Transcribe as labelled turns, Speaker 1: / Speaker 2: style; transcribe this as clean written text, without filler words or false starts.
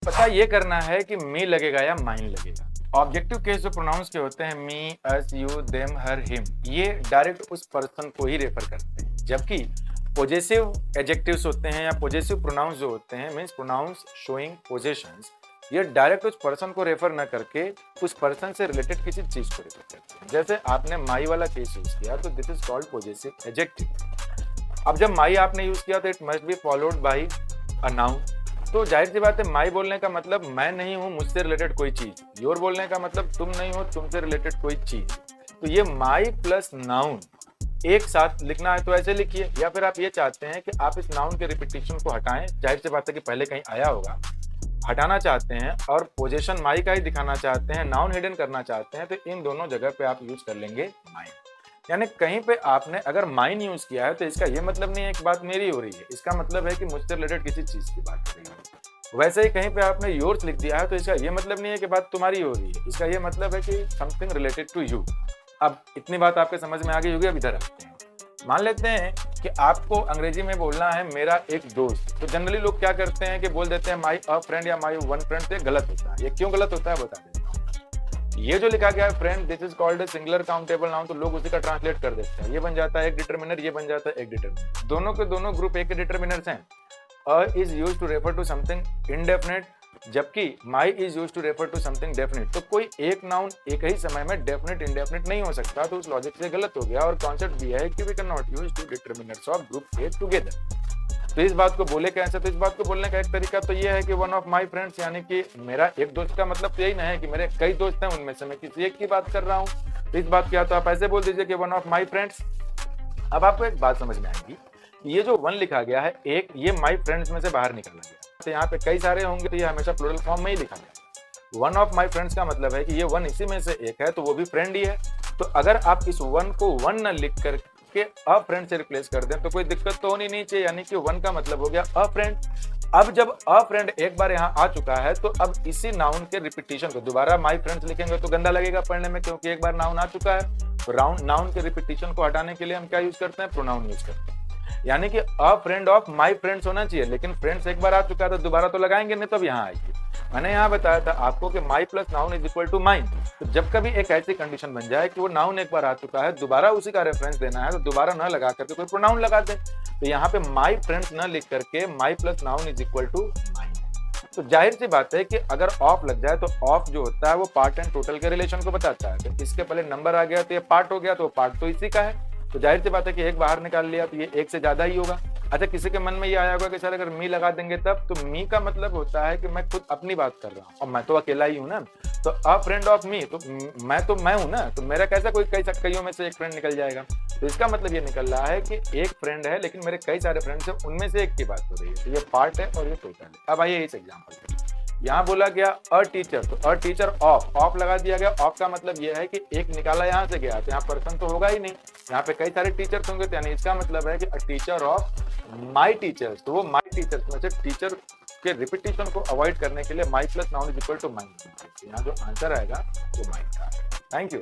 Speaker 1: पता ये करना है कि मी लगेगा या माइन लगेगा। ऑब्जेक्टिव केस जो प्रोनाउंस के होते हैं मी, अस, यू, देम, हर, हिम, ये डायरेक्ट उस पर्सन को ही रेफर करते हैं, जबकि पॉजेसिव एडजेक्टिव्स होते हैं या पॉजेसिव प्रोनाउंस जो होते हैं मींस प्रोनाउंस शोइंग पोजेशंस, ये डायरेक्ट उस पर्सन को रेफर न करके उस पर्सन से रिलेटेड किसी चीज को रेफर करते हैं। जैसे आपने माई वाला केस यूज किया तो this is called possessive adjective. अब जब माई आपने यूज किया तो it must be followed by a noun. तो जाहिर सी बात है माई बोलने का मतलब मैं नहीं हूं मुझसे रिलेटेड कोई चीज, योर बोलने का मतलब तुम नहीं हो तुमसे रिलेटेड कोई चीज। तो ये माई प्लस नाउन एक साथ लिखना है तो ऐसे लिखिए, या फिर आप ये चाहते हैं कि आप इस नाउन के रिपीटिशन को हटाएं, जाहिर सी बात है कि पहले कहीं आया होगा, हटाना चाहते हैं और पोजीशन माई का ही दिखाना चाहते हैं, नाउन हिडन करना चाहते हैं, तो इन दोनों जगह पे आप यूज कर लेंगे माइन। यानी कहीं पे आपने अगर माइन यूज किया है तो इसका ये मतलब नहीं है कि बात मेरी हो रही है, इसका मतलब है कि मुझसे रिलेटेड किसी चीज की बात हो रही है। वैसे ही कहीं पे आपने योर्स लिख दिया है तो इसका ये मतलब नहीं है कि बात तुम्हारी हो रही है, इसका ये मतलब है कि समथिंग रिलेटेड टू यू। अब इतनी बात आपके समझ में आ गई होगी। अब इधर आते हैं, मान लेते हैं कि आपको अंग्रेजी में बोलना है मेरा एक दोस्त, तो जनरली लोग क्या करते हैं कि बोल देते हैं माई अ फ्रेंड या माई वन फ्रेंड। तो ये गलत होता है। ये क्यों गलत होता है बता दें। ये जो लिखा गया है friend this is called singular countable noun, तो लोग उसी का ट्रांसलेट कर देते हैं, ये बन जाता है एक डिटरमिनर, ये बन जाता है एक डिटरमिनर। दोनों के दोनों ग्रुप एक डिटरमिनर्स हैं। A is used to refer to something indefinite, जबकि my is used to refer to something definite. तो कोई एक नाउन एक ही समय में डेफिनिट इंडेफिनिट नहीं हो सकता, तो उस लॉजिक से गलत हो गया। और कॉन्सेप्ट भी है कि we can not use two determiners of group A together. तो इस बात को बोले कैसे, तो इस बात को बोलने का एक तरीका तो ये है कि वन ऑफ माई फ्रेंड्स, यानी कि मेरा एक दोस्त का मतलब तो यही ना है कि मेरे कई दोस्त हैं उनमें से मैं किसी एक की बात कर रहा हूँ। तो इस बात क्या तो आप ऐसे बोल दीजिए कि वन ऑफ माई फ्रेंड्स। अब आपको एक बात समझ में आएगी, ये जो वन लिखा गया है एक, ये माई फ्रेंड्स में से बाहर निकाला गया, तो यहाँ पे कई सारे होंगे तो ये हमेशा प्लूरल फॉर्म में ही लिखा गया। वन ऑफ माई फ्रेंड्स का मतलब है कि ये वन इसी में से एक है, तो वो भी फ्रेंड ही है। तो अगर आप इस वन को वन न लिख कर के अ फ्रेंड से रिप्लेस कर दें तो कोई दिक्कत तो होनी नहीं चाहिए, यानी कि वन का मतलब हो गया अ फ्रेंड। अब जब अ फ्रेंड एक बार यहाँ आ चुका है तो अब इसी नाउन के रिपीटिशन को दोबारा माई फ्रेंड्स लिखेंगे तो गंदा लगेगा पढ़ने में, क्योंकि एक बार नाउन आ चुका है। तो नाउन के रिपीटिशन को हटाने के लिए हम क्या यूज करते हैं, प्रोनाउन यूज करते हैं। यानी कि अ फ्रेंड ऑफ माई फ्रेंड्स होना चाहिए, लेकिन फ्रेंड्स एक बार आ चुका है तो दोबारा तो लगाएंगे नहीं, तब यहाँ आएगी। मैंने यहाँ बताया था आपको कि my plus noun is equal to mine. तो जब कभी एक ऐसी कंडीशन बन जाए कि वो नाउन एक बार आ चुका है, दोबारा उसी का रेफरेंस देना है, तो दोबारा न लगा करके कोई प्रोनाउन लगा दे। तो यहाँ पे माई फ्रेंड्स न लिख करके my plus noun is equal to mine. तो जाहिर सी बात है कि अगर ऑफ लग जाए तो ऑफ जो होता है वो पार्ट एंड टोटल के रिलेशन को बताता है। तो इसके पहले नंबर आ गया तो ये पार्ट हो गया, तो पार्ट तो इसी का है। तो जाहिर सी बात है कि एक बाहर निकाल लिया तो ये एक से ज्यादा ही होगा। अच्छा, किसी के मन में ये आया होगा कि सर अगर मी लगा देंगे तब, तो मी का मतलब होता है कि मैं खुद अपनी बात कर रहा हूँ और मैं तो अकेला ही हूँ ना। तो अ फ्रेंड ऑफ मी, तो मैं हूँ ना, तो मेरा कैसा कोई कईयों में से एक फ्रेंड निकल जाएगा। तो इसका मतलब ये निकल रहा है कि एक फ्रेंड है लेकिन मेरे कई सारे फ्रेंड्स हैं, उनमें से एक की बात हो रही है। तो ये पार्ट है और ये टोटल है। अब आइए इस एग्जाम्पल, यहाँ बोला गया अ टीचर, तो अ टीचर ऑफ लगा दिया गया। ऑफ का मतलब यह है कि एक निकाला यहाँ से गया, तो यहाँ पर्सन तो होगा ही नहीं, यहाँ पे कई सारे टीचर्स होंगे, तो यानी इसका मतलब है कि a teacher of my teachers. तो वो माई टीचर्स में से टीचर के रिपीटिशन को अवॉइड करने के लिए my plus noun is equal to mine. यहाँ जो आंसर आएगा वो माइन का। Thank you.